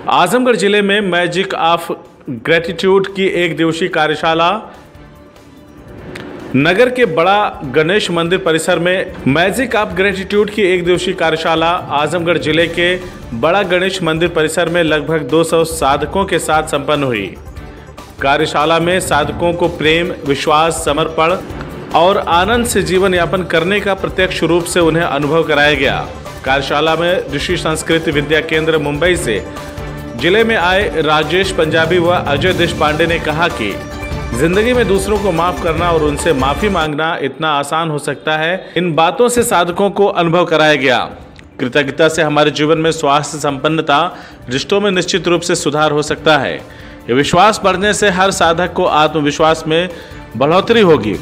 आजमगढ़ जिले में magic of gratitude की एक दिवसीय कार्यशाला नगर के बड़ा गणेश मंदिर परिसर में मैजिक ऑफ ग्रेटिट्यूड की एक दिवसीय कार्यशाला आजमगढ़ जिले के बड़ा गणेश मंदिर परिसर में लगभग 200 साधकों के साथ संपन्न हुई। कार्यशाला में साधकों को प्रेम, विश्वास, समर्पण और आनंद से जीवन यापन करने का प्रत्यक्ष रूप से उन्हें अनुभव कराया गया। कार्यशाला में ऋषि संस्कृति विद्या केंद्र मुंबई से जिले में आए राजेश पंजाबी व अजय देशपांडे ने कहा कि जिंदगी में दूसरों को माफ करना और उनसे माफी मांगना इतना आसान हो सकता है। इन बातों से साधकों को अनुभव कराया गया। कृतज्ञता से हमारे जीवन में स्वास्थ्य, संपन्नता, रिश्तों में निश्चित रूप से सुधार हो सकता है। ये विश्वास बढ़ने से हर साधक को आत्मविश्वास में बढ़ोतरी होगी।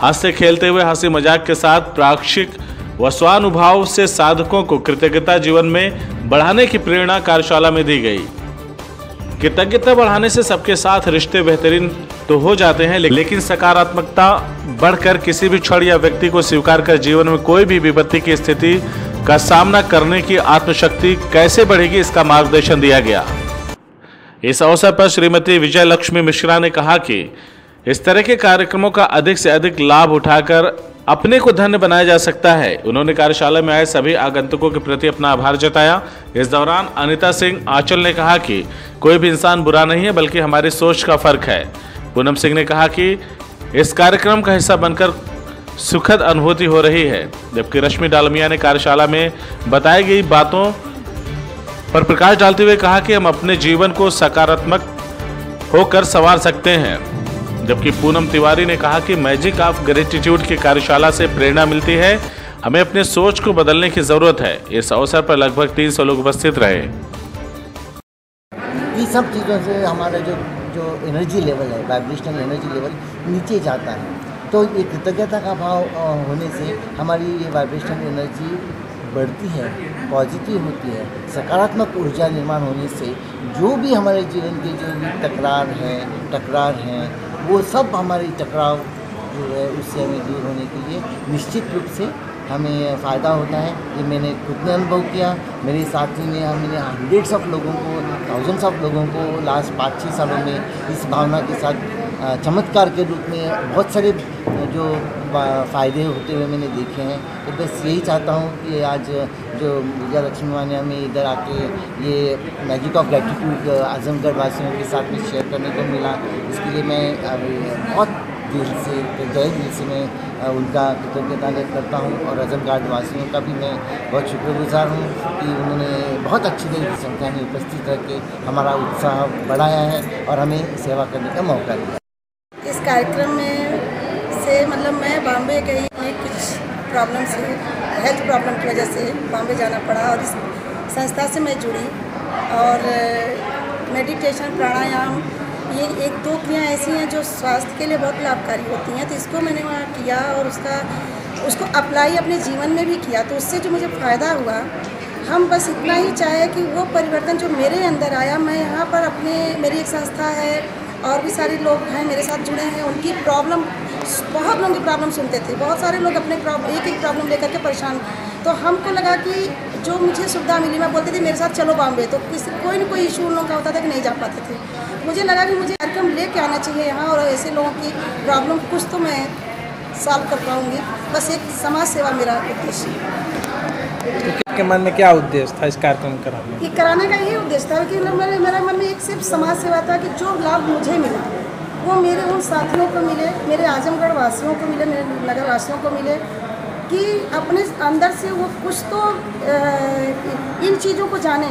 हंसते खेलते हुए हंसी मजाक के साथ प्राक्षिक व स्वानुभाव से साधकों को कृतज्ञता जीवन में बढ़ाने की प्रेरणा कार्यशाला में दी गई। कृतज्ञता बढ़ाने से सबके साथ रिश्ते बेहतरीन तो हो जाते हैं, लेकिन सकारात्मकता बढ़कर किसी भी क्षण या व्यक्ति को स्वीकार कर जीवन में कोई भी विपत्ति की स्थिति का सामना करने की आत्मशक्ति कैसे बढ़ेगी, इसका मार्गदर्शन दिया गया। इस अवसर पर श्रीमती विजय लक्ष्मी मिश्रा ने कहा कि इस तरह के कार्यक्रमों का अधिक से अधिक लाभ उठाकर अपने को धन्य बनाया जा सकता है। उन्होंने कार्यशाला में आए सभी आगंतुकों के प्रति अपना आभार जताया। इस दौरान अनिता सिंह आंचल ने कहा कि कोई भी इंसान बुरा नहीं है, बल्कि हमारी सोच का फर्क है। पूनम सिंह ने कहा कि इस कार्यक्रम का हिस्सा बनकर सुखद अनुभूति हो रही है, जबकि रश्मि डालमिया ने कार्यशाला में बताई गई बातों पर प्रकाश डालते हुए कहा कि हम अपने जीवन को सकारात्मक होकर संवार सकते हैं। जबकि पूनम तिवारी ने कहा कि मैजिक ऑफ ग्रेटिट्यूड की कार्यशाला से प्रेरणा मिलती है, हमें अपने सोच को बदलने की जरूरत है। इस अवसर पर लगभग 300 लोग उपस्थित रहे। ये सब चीज़ों से हमारा जो एनर्जी लेवल है, वाइब्रेशनल एनर्जी लेवल नीचे जाता है। तो ये कृतज्ञता का भाव होने से हमारी ये वाइब्रेशनल एनर्जी बढ़ती है, पॉजिटिव होती है। सकारात्मक ऊर्जा निर्माण होने से जो भी हमारे जीवन के जो भी टकरार हैं वो सब हमारी टकराव जो है उससे हमें दूर होने के लिए निश्चित रूप से हमें फ़ायदा होता है। ये मैंने खुद ने अनुभव किया। मेरे साथी ने हमने हंड्रेड्स ऑफ लोगों को, थाउजेंड्स ऑफ लोगों को लास्ट 5-6 सालों में इस भावना के साथ चमत्कार के रूप में बहुत सारे जो फ़ायदे होते हुए मैंने देखे हैं। तो बस यही चाहता हूँ कि आज जो विजय लक्ष्मी माने हमें इधर आके ये मैजिक ऑफ ग्रेटिट्यूड आजमगढ़ वासियों के साथ में शेयर करने को मिला, इसके लिए मैं बहुत दिल से मैं उनका कृतज्ञता व्यक्त करता हूँ। और आजमगढ़ वासियों का भी मैं बहुत शुक्रगुजार हूँ कि उन्होंने बहुत अच्छी की संख्या में उपस्थित रह के हमारा उत्साह बढ़ाया है और हमें सेवा करने का मौका दिया। इस कार्यक्रम में से मतलब मैं बॉम्बे गई, कुछ प्रॉब्लम से, हेल्थ प्रॉब्लम की वजह से बॉम्बे जाना पड़ा और इस संस्था से मैं जुड़ी। और मेडिटेशन, प्राणायाम, ये 1-2 क्रियाएँ ऐसी हैं जो स्वास्थ्य के लिए बहुत लाभकारी होती हैं। तो इसको मैंने वहाँ किया और उसको अप्लाई अपने जीवन में भी किया। तो उससे जो मुझे फ़ायदा हुआ, हम बस इतना ही चाहे कि वो परिवर्तन जो मेरे अंदर आया, मैं यहाँ पर मेरी एक संस्था है और भी सारे लोग हैं मेरे साथ जुड़े हैं। उनकी प्रॉब्लम, बहुत लोगों की प्रॉब्लम सुनते थे, बहुत सारे लोग अपने एक प्रॉब्लम लेकर के परेशान। तो हमको लगा कि जो मुझे सुविधा मिली, मैं बोलती थी मेरे साथ चलो बॉम्बे, तो कोई ना कोई इशू उन लोगों का होता था कि नहीं जा पाते थे। मुझे लगा कि मुझे कार्यक्रम लेके आना चाहिए यहाँ और ऐसे लोगों की प्रॉब्लम कुछ तो मैं सॉल्व कर पाऊँगी। बस एक समाज सेवा मेरा उद्देश्य है। तो आपके मन में क्या उद्देश्य था इस कार्यक्रम कराने? ये कराने का यही उद्देश्य था कि मेरा मन में एक सिर्फ समाज सेवा था कि जो लाभ मुझे मिला वो मेरे उन साथियों को मिले, मेरे आजमगढ़ वासियों को मिले, मेरे नगर वासियों को मिले, कि अपने अंदर से वो कुछ तो इन चीज़ों को जाने।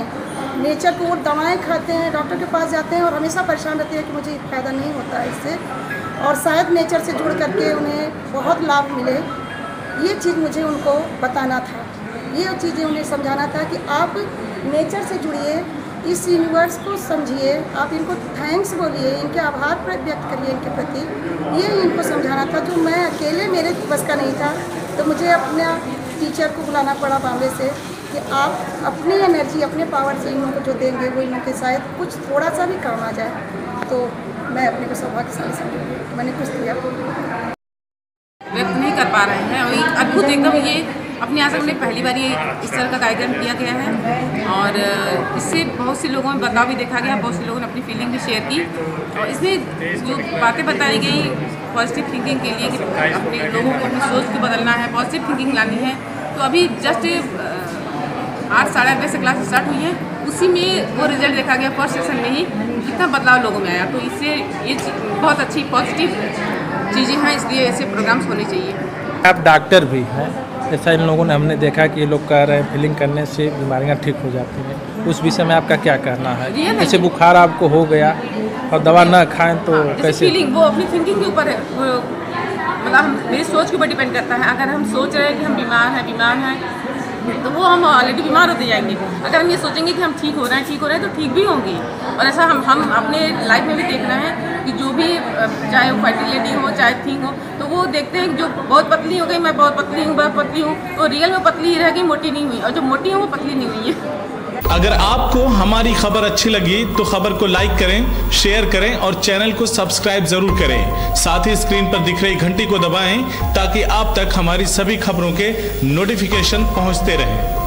नेचर को, वो दवाएं खाते हैं, डॉक्टर के पास जाते हैं और हमेशा परेशान रहते हैं कि मुझे फ़ायदा नहीं होता है इससे, और शायद नेचर से जुड़ करके उन्हें बहुत लाभ मिले। ये चीज़ मुझे उनको बताना था, ये चीज़ें उन्हें समझाना था कि आप नेचर से जुड़िए, इस यूनिवर्स को समझिए, आप इनको थैंक्स बोलिए, इनके आभार व्यक्त करिए इनके प्रति। ये इनको समझाना था जो मैं अकेले मेरे बस का नहीं था। तो मुझे अपने टीचर को बुलाना पड़ा बॉम्बे से कि आप अपनी एनर्जी, अपने पावर से इन लोगों को जो देंगे वो इन लोगों के शायद कुछ थोड़ा सा भी काम आ जाए। तो मैं अपने को सौभाग्यशाली समझूंगी, मैंने कुछ दिया। व्यक्त नहीं कर पा रहे हैं और अद्भुत एकदम ये अपने आश्रम में पहली बार ये इस तरह का कार्यक्रम किया गया है और इससे बहुत से लोगों में बदलाव भी देखा गया, बहुत से लोगों ने अपनी फीलिंग भी शेयर की और इसमें जो बातें बताई गई पॉजिटिव थिंकिंग के लिए कि अपने लोगों को अपनी सोच को बदलना है, पॉजिटिव थिंकिंग लानी है। तो अभी जस्ट 8 साढ़े 8 बजे से क्लास स्टार्ट हुई है, उसी में वो रिजल्ट देखा गया फर्स्ट सेक्शन में ही कितना बदलाव लोगों में आया। तो इससे ये बहुत अच्छी पॉजिटिव चीज़ें हैं, इसलिए ऐसे प्रोग्राम्स होने चाहिए। आप डॉक्टर भी हैं, ऐसा इन लोगों ने हमने देखा कि ये लोग कह रहे हैं फीलिंग करने से बीमारियां ठीक हो जाती हैं, उस विषय में आपका क्या कहना है? जैसे बुखार आपको हो गया और दवा ना खाएं तो कैसे? फीलिंग वो अपनी थिंकिंग के ऊपर है, मतलब मेरी सोच के ऊपर डिपेंड करता है। अगर हम सोच रहे हैं कि हम बीमार हैं तो वो हम ऑलरेडी बीमार होते जाएंगे। अगर हम ये सोचेंगे कि हम ठीक हो रहे हैं तो ठीक भी होंगे। और ऐसा हम अपने लाइफ में भी देख रहे हैं कि जो भी चाहे वो फैटी लेडी हो चाहे थिंग हो, तो वो देखते हैं कि जो बहुत पतली हो गई, मैं बहुत पतली हूँ, तो रियल में पतली ही रह गई, मोटी नहीं हुई, और जो मोटी है वो पतली नहीं हुई है। अगर आपको हमारी खबर अच्छी लगी तो खबर को लाइक करें, शेयर करें और चैनल को सब्सक्राइब जरूर करें। साथ ही स्क्रीन पर दिख रही घंटी को दबाएं ताकि आप तक हमारी सभी खबरों के नोटिफिकेशन पहुंचते रहें।